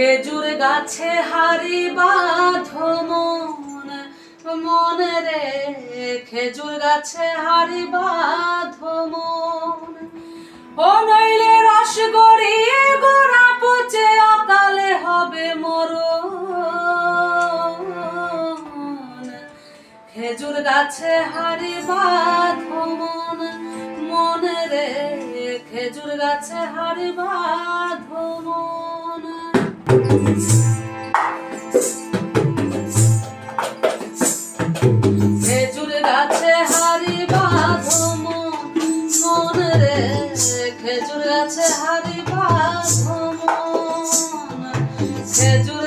খেজুর গাছে হারি বাঁধো মন, মনে রে খেজুর গাছে হারি বাঁধো মন। ও নইলে রস গড়িয়ে গোড়া পচে অকালে হবে মরণ। খেজুর গাছে হারি বাঁধো মন, মনে রে খেজুর গাছে হারি বাঁধো মন। খেজুর গাছে হারি বাঁধো মন, মনে রে খেজুর গাছে হারি বাঁধো মন। খেজুর